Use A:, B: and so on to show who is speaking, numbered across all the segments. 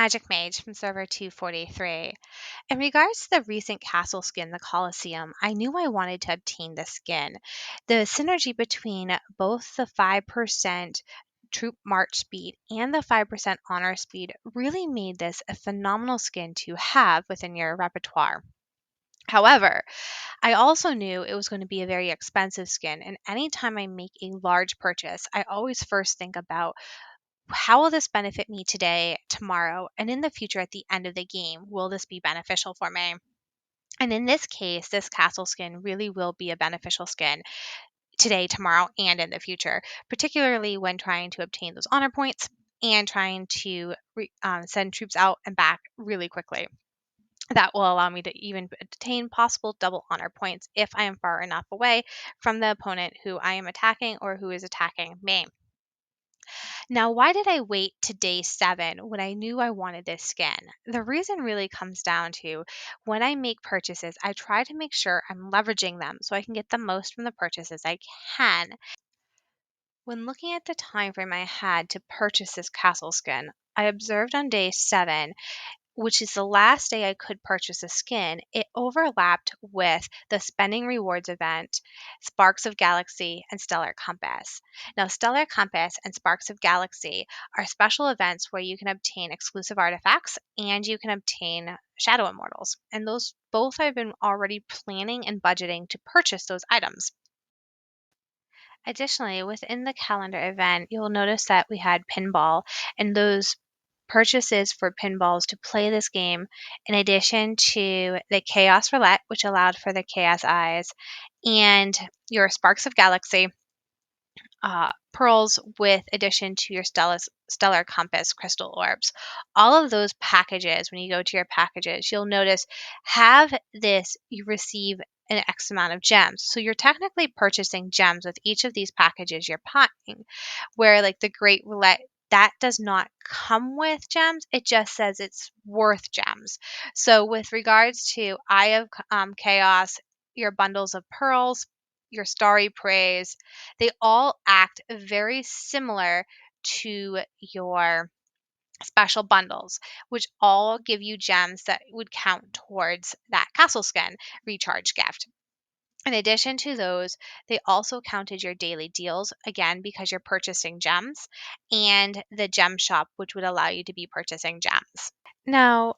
A: Magic Mage from server 243. In regards to the recent castle skin, the Colosseum, I knew I wanted to obtain the skin. The synergy between both the 5% troop march speed and the 5% honor speed really made this a phenomenal skin to have within your repertoire. However, I also knew it was going to be a very expensive skin, and anytime I make a large purchase, I always first think about how will this benefit me today, tomorrow, and in the future at the end of the game? Will this be beneficial for me? And in this case, this castle skin really will be a beneficial skin today, tomorrow, and in the future, particularly when trying to obtain those honor points and trying to send troops out and back really quickly. That will allow me to even obtain possible double honor points if I am far enough away from the opponent who I am attacking or who is attacking me. Now, why did I wait to day 7 when I knew I wanted this skin? The reason really comes down to when I make purchases, I try to make sure I'm leveraging them so I can get the most from the purchases I can. When looking at the time frame I had to purchase this castle skin, I observed on day 7, which is the last day I could purchase a skin, it overlapped with the Spending Rewards event, Sparks of Galaxy, and Stellar Compass. Now, Stellar Compass and Sparks of Galaxy are special events where you can obtain exclusive artifacts and you can obtain Shadow Immortals. And those both I've been already planning and budgeting to purchase those items. Additionally, within the calendar event, you'll notice that we had pinball, and those purchases for pinballs to play this game, in addition to the Chaos Roulette, which allowed for the Chaos Eyes, and your Sparks of Galaxy pearls with addition to your Stellar Compass crystal orbs. All of those packages, when you go to your packages, you'll notice have this, you receive an X amount of gems. So you're technically purchasing gems with each of these packages you're buying, where like the Great Roulette, that does not come with gems. It just says it's worth gems. So with regards to Eye of Chaos, your bundles of pearls, your starry praise, they all act very similar to your special bundles, which all give you gems that would count towards that castle skin recharge gift. In addition to those, they also counted your daily deals, again, because you're purchasing gems, and the gem shop, which would allow you to be purchasing gems. Now,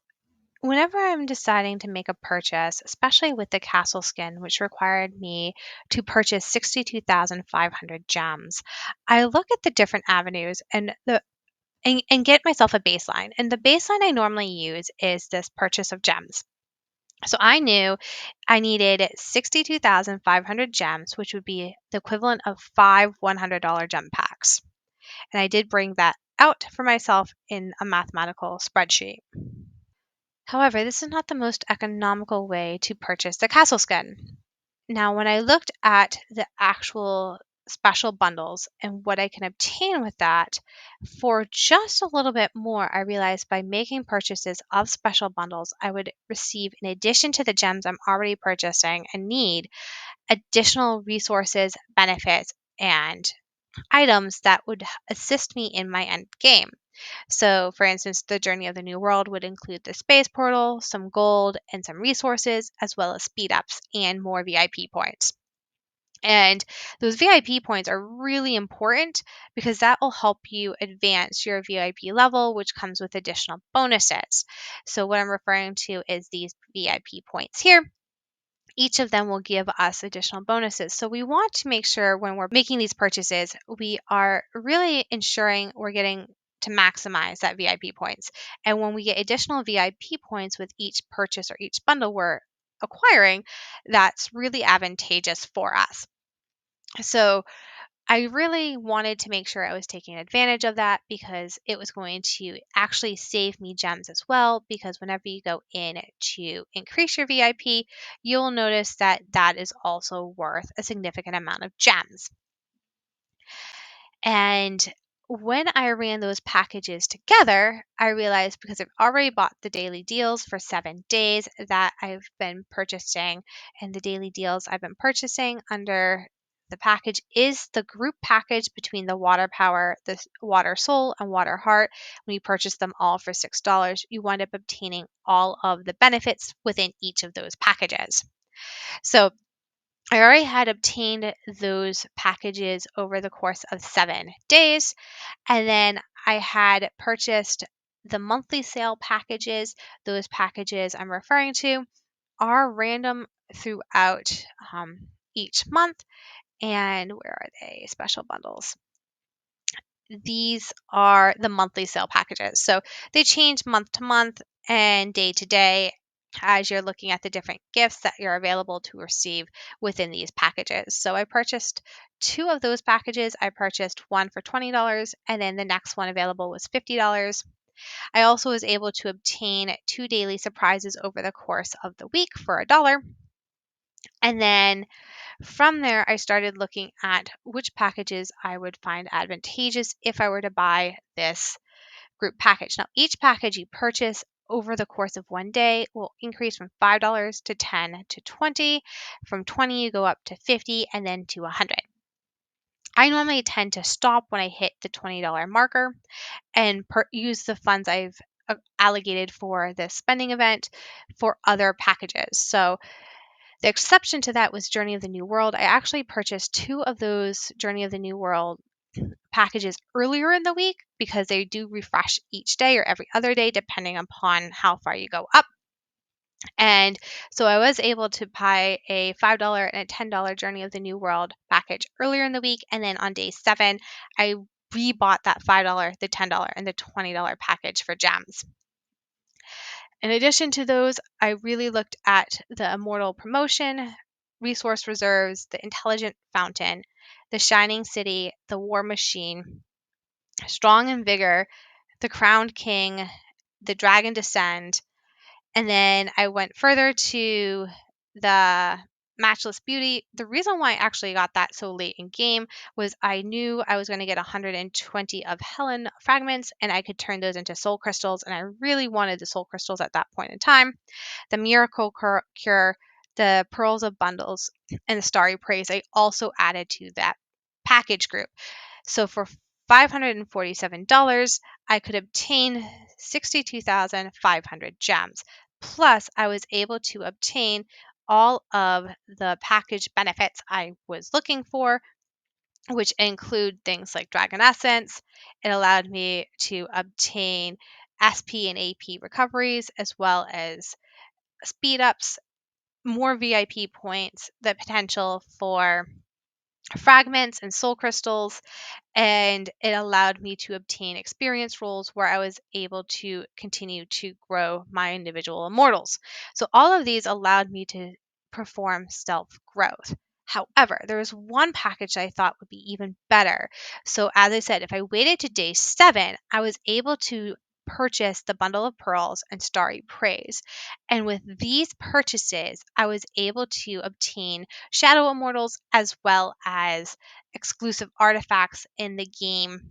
A: whenever I'm deciding to make a purchase, especially with the castle skin, which required me to purchase 62,500 gems, I look at the different avenues and get myself a baseline. And the baseline I normally use is this purchase of gems. So I knew I needed 62,500 gems, which would be the equivalent of 5 $100 gem packs. And I did bring that out for myself in a mathematical spreadsheet. However, this is not the most economical way to purchase the castle skin. Now, when I looked at the actual special bundles and what I can obtain with that, for just a little bit more, I realized by making purchases of special bundles, I would receive, in addition to the gems I'm already purchasing and need, additional resources, benefits, and items that would assist me in my end game. So, for instance, the Journey of the New World would include the space portal, some gold, and some resources, as well as speed ups and more VIP points. And those VIP points are really important because that will help you advance your VIP level, which comes with additional bonuses. So, what I'm referring to is these VIP points here. Each of them will give us additional bonuses. So we want to make sure when we're making these purchases, we are really ensuring we're getting to maximize that VIP points. And when we get additional VIP points with each purchase or each bundle we're acquiring, that's really advantageous for us. So I really wanted to make sure I was taking advantage of that because it was going to actually save me gems as well. Because whenever you go in to increase your VIP, you'll notice that that is also worth a significant amount of gems. And when I ran those packages together, I realized because I've already bought the daily deals for 7 days that I've been purchasing, and the daily deals I've been purchasing under The package is the group package between the Water Power, the Water Soul, and Water Heart. When you purchase them all for $6, you wind up obtaining all of the benefits within each of those packages. So I already had obtained those packages over the course of 7 days. And then I had purchased the monthly sale packages. Those packages I'm referring to are random throughout each month. And where are they? Special bundles. These are the monthly sale packages. So they change month to month and day to day as you're looking at the different gifts that you're available to receive within these packages. So I purchased 2 of those packages. I purchased one for $20 and then the next one available was $50. I also was able to obtain 2 daily surprises over the course of the week for $1. And then from there, I started looking at which packages I would find advantageous if I were to buy this group package. Now, each package you purchase over the course of one day will increase from $5 to $10 to $20. From $20, you go up to $50 and then to $100. I normally tend to stop when I hit the $20 marker and use the funds I've allocated for this spending event for other packages. So the exception to that was Journey of the New World. I actually purchased 2 of those Journey of the New World packages earlier in the week because they do refresh each day or every other day, depending upon how far you go up. And so I was able to buy a $5 and a $10 Journey of the New World package earlier in the week. And then on day 7, I rebought that $5, the $10, and the $20 package for gems. In addition to those, I really looked at the Immortal Promotion, Resource Reserves, the Intelligent Fountain, the Shining City, the War Machine, Strong and Vigor, the Crowned King, the Dragon Descend, and then I went further to the Matchless Beauty. The reason why I actually got that so late in game was I knew I was going to get 120 of Helen fragments and I could turn those into soul crystals, and I really wanted the soul crystals at that point in time. The Miracle Cure, the Pearls of Bundles, and the Starry Praise I also added to that package group. So for $547, I could obtain 62,500 gems. Plus, I was able to obtain all of the package benefits I was looking for, which include things like Dragon Essence. It allowed me to obtain SP and AP recoveries, as well as speed ups, more VIP points, the potential for fragments and soul crystals, and it allowed me to obtain experience rolls where I was able to continue to grow my individual immortals. So all of these allowed me to perform stealth growth. However, there was one package I thought would be even better. So as I said, if I waited to day 7, I was able to purchase the bundle of pearls and starry praise. And with these purchases, I was able to obtain shadow immortals as well as exclusive artifacts in the game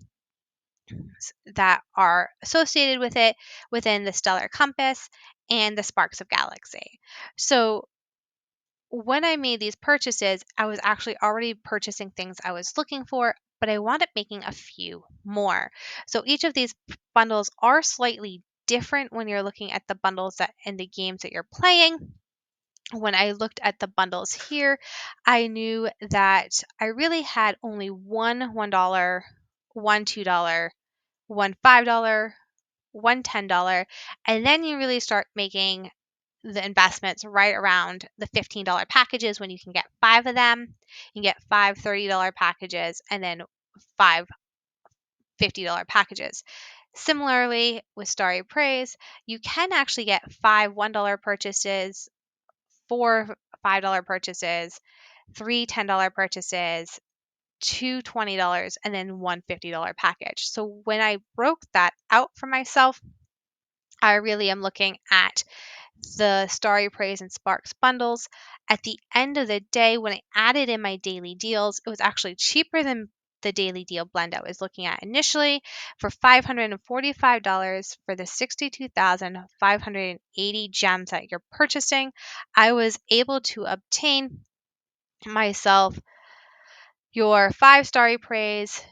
A: that are associated with it within the Stellar Compass and the Sparks of Galaxy. So when I made these purchases, I was actually already purchasing things I was looking for, but I wound up making a few more. So each of these bundles are slightly different when you're looking at the bundles that in the games that you're playing. When I looked at the bundles here, I knew that I really had only one $1, one $2, one $5, one $10, and then you really start making the investments right around the $15 packages when you can get 5 of them. You can get 5 $30 packages and then 5 $50 packages. Similarly, with Starry Praise, you can actually get 5 $1 purchases, 4 $5 purchases, 3 $10 purchases, 2 $20, and then one $50 package. So when I broke that out for myself, I really am looking at the Starry Praise and Sparks bundles. At the end of the day, when I added in my daily deals, it was actually cheaper than the daily deal blend I was looking at initially. For $545 for the 62,580 gems that you're purchasing, I was able to obtain myself your 5-star praise,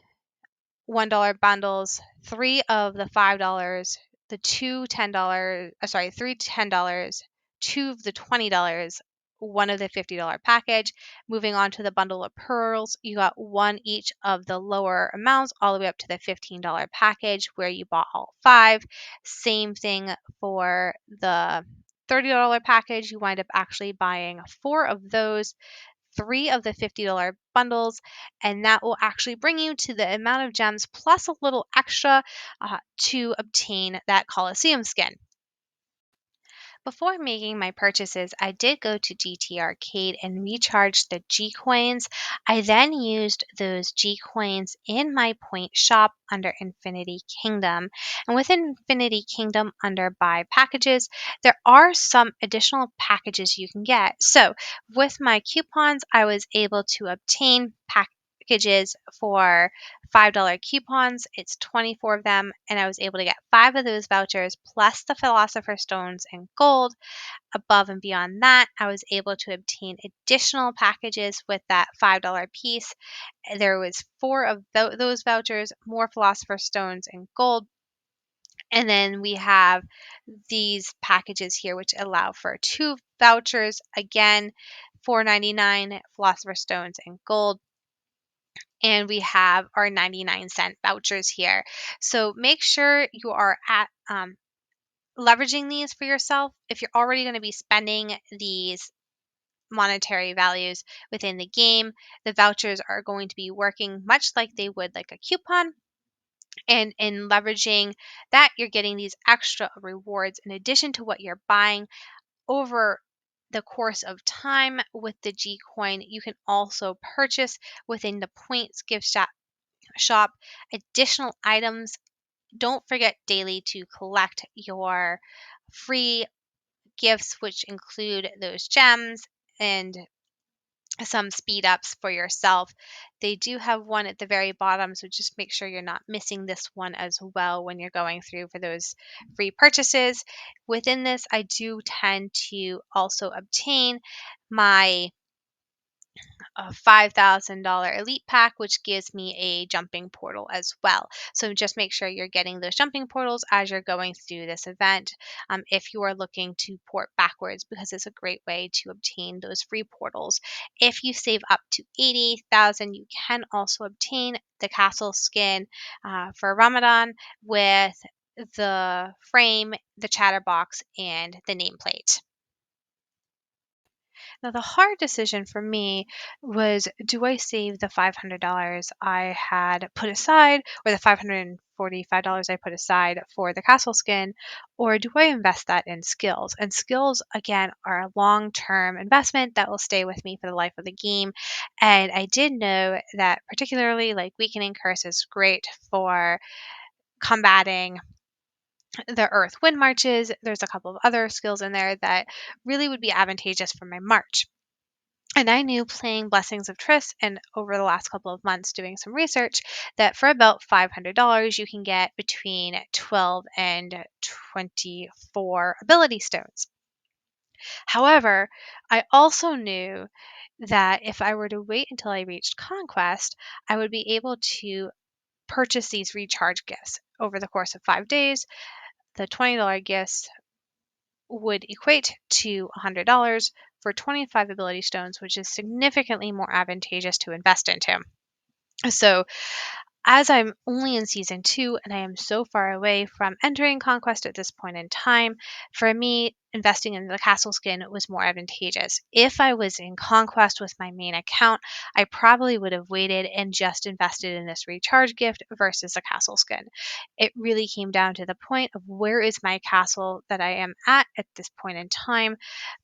A: $1 bundles, three of the $5, the two $10, sorry, three $10, two of the $20, one of the $50 package. Moving on to the bundle of pearls, you got one each of the lower amounts all the way up to the $15 package where you bought all five. Same thing for the $30 package. You wind up actually buying four of those, three of the $50 bundles, and that will actually bring you to the amount of gems plus a little extra to obtain that Colosseum skin. Before making my purchases, I did go to GT Arcade and recharged the G coins. I then used those G coins in my point shop under Infinity Kingdom. And within Infinity Kingdom, under buy packages, there are some additional packages you can get. So with my coupons, I was able to obtain packages for $5 coupons. It's 24 of them, and I was able to get five of those vouchers plus the Philosopher's Stones and gold. Above and beyond that, I was able to obtain additional packages with that $5 piece. There was four of those vouchers, more Philosopher's Stones and gold. And then we have these packages here, which allow for two vouchers. Again, $4.99 Philosopher's Stones and gold, and we have our 99-cent vouchers here. So make sure you are at leveraging these for yourself. If you're already going to be spending these monetary values within the game, the vouchers are going to be working much like they would like a coupon. And in leveraging that, you're getting these extra rewards in addition to what you're buying over the course of time with the G coin. You can also purchase within the points gift shop additional items. Don't forget daily to collect your free gifts, which include those gems and some speed ups for yourself. They do have one at the very bottom, so just make sure you're not missing this one as well when you're going through for those free purchases. Within this, I do tend to also obtain my a $5,000 elite pack, which gives me a jumping portal as well. So just make sure you're getting those jumping portals as you're going through this event, if you are looking to port backwards, because it's a great way to obtain those free portals. If you save up to 80,000, you can also obtain the castle skin for Ramadan with the frame, the chatterbox, and the nameplate. Now, the hard decision for me was, do I save the $500 I had put aside, or the $545 I put aside for the castle skin, or do I invest that in skills? And skills, again, are a long term investment that will stay with me for the life of the game. And I did know that, particularly like Weakening Curse, is great for combating the Earth Wind Marches. There's a couple of other skills in there that really would be advantageous for my March. And I knew playing Blessings of Triss and over the last couple of months doing some research that for about $500 you can get between 12 and 24 ability stones. However, I also knew that if I were to wait until I reached Conquest, I would be able to purchase these recharge gifts over the course of 5 days. The $20 gifts would equate to $100 for 25 ability stones, which is significantly more advantageous to invest into. So, as I'm only in season 2 and I am so far away from entering Conquest at this point in time, for me, investing in the castle skin was more advantageous. If I was in Conquest with my main account, I probably would have waited and just invested in this recharge gift versus a castle skin. It really came down to the point of where is my castle that I am at this point in time.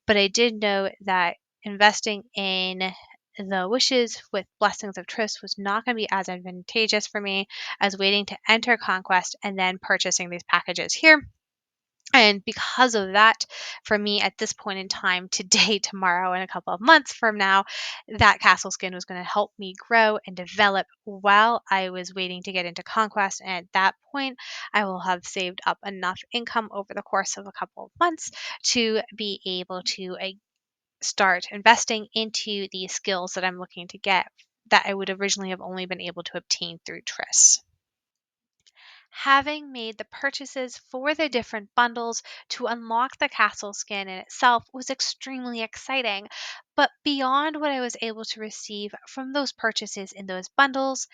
A: But I did know that investing in the wishes with Blessings of Triss was not going to be as advantageous for me as waiting to enter Conquest and then purchasing these packages here. And because of that, for me at this point in time, today, tomorrow, and a couple of months from now, that castle skin was going to help me grow and develop while I was waiting to get into Conquest. And at that point, I will have saved up enough income over the course of a couple of months to be able to start investing into the skills that I'm looking to get that I would originally have only been able to obtain through Triss. Having made the purchases for the different bundles to unlock the castle skin in itself was extremely exciting. But beyond what I was able to receive from those purchases in those bundles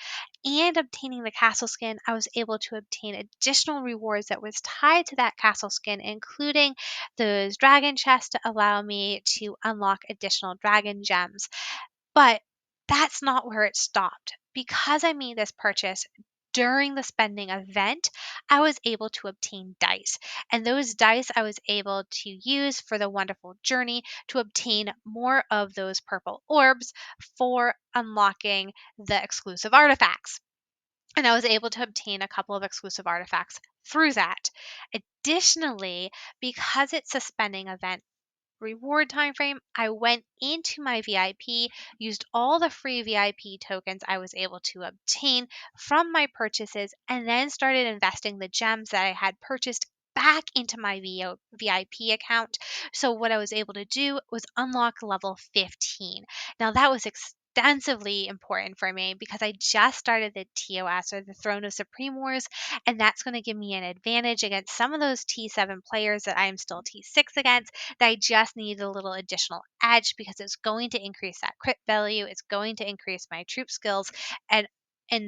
A: and obtaining the castle skin, I was able to obtain additional rewards that was tied to that castle skin, including those dragon chests to allow me to unlock additional dragon gems. But that's not where it stopped. Because I made this purchase during the spending event, I was able to obtain dice. And those dice I was able to use for the wonderful journey to obtain more of those purple orbs for unlocking the exclusive artifacts. And I was able to obtain a couple of exclusive artifacts through that. Additionally, because it's a spending event, reward time frame, I went into my VIP, used all the free VIP tokens I was able to obtain from my purchases, and then started investing the gems that I had purchased back into my VIP account. So what I was able to do was unlock level 15. Now that was extensively important for me because I just started the TOS, or the Throne of Supreme Wars, and that's going to give me an advantage against some of those T7 players that I am still T6 against, that I just need a little additional edge because it's going to increase that crit value. It's going to increase my troop skills, and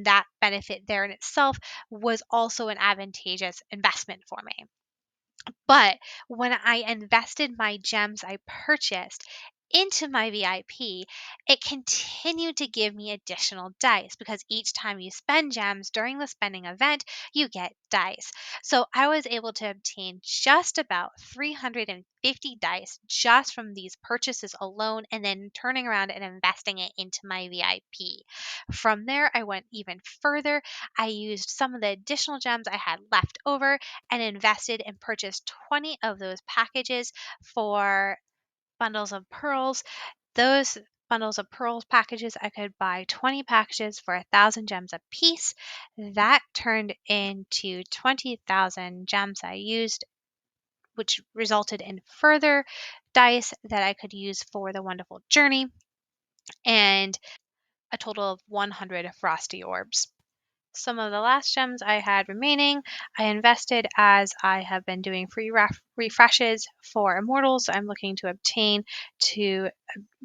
A: that benefit there in itself was also an advantageous investment for me. But when I invested my gems I purchased into my VIP, it continued to give me additional dice because each time you spend gems during the spending event, you get dice. So I was able to obtain just about 350 dice just from these purchases alone, and then turning around and investing it into my VIP. From there, I went even further. I used some of the additional gems I had left over and invested and purchased 20 of those packages for bundles of pearls. Those bundles of pearls packages, I could buy 20 packages for 1,000 gems a piece. That turned into 20,000 gems I used, which resulted in further dice that I could use for the wonderful journey, and a total of 100 frosty orbs. Some of the last gems I had remaining, I invested as I have been doing free refreshes for immortals I'm looking to obtain to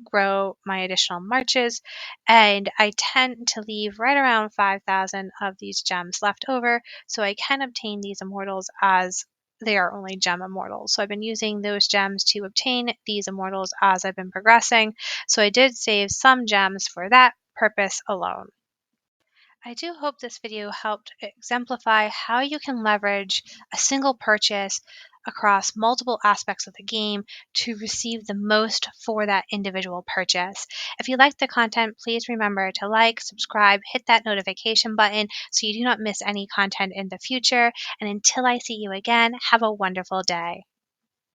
A: grow my additional marches, and I tend to leave right around 5,000 of these gems left over so I can obtain these immortals as they are only gem immortals. So I've been using those gems to obtain these immortals as I've been progressing. So I did save some gems for that purpose alone. I do hope this video helped exemplify how you can leverage a single purchase across multiple aspects of the game to receive the most for that individual purchase. If you like the content, please remember to like, subscribe, hit that notification button so you do not miss any content in the future. And until I see you again, have a wonderful day.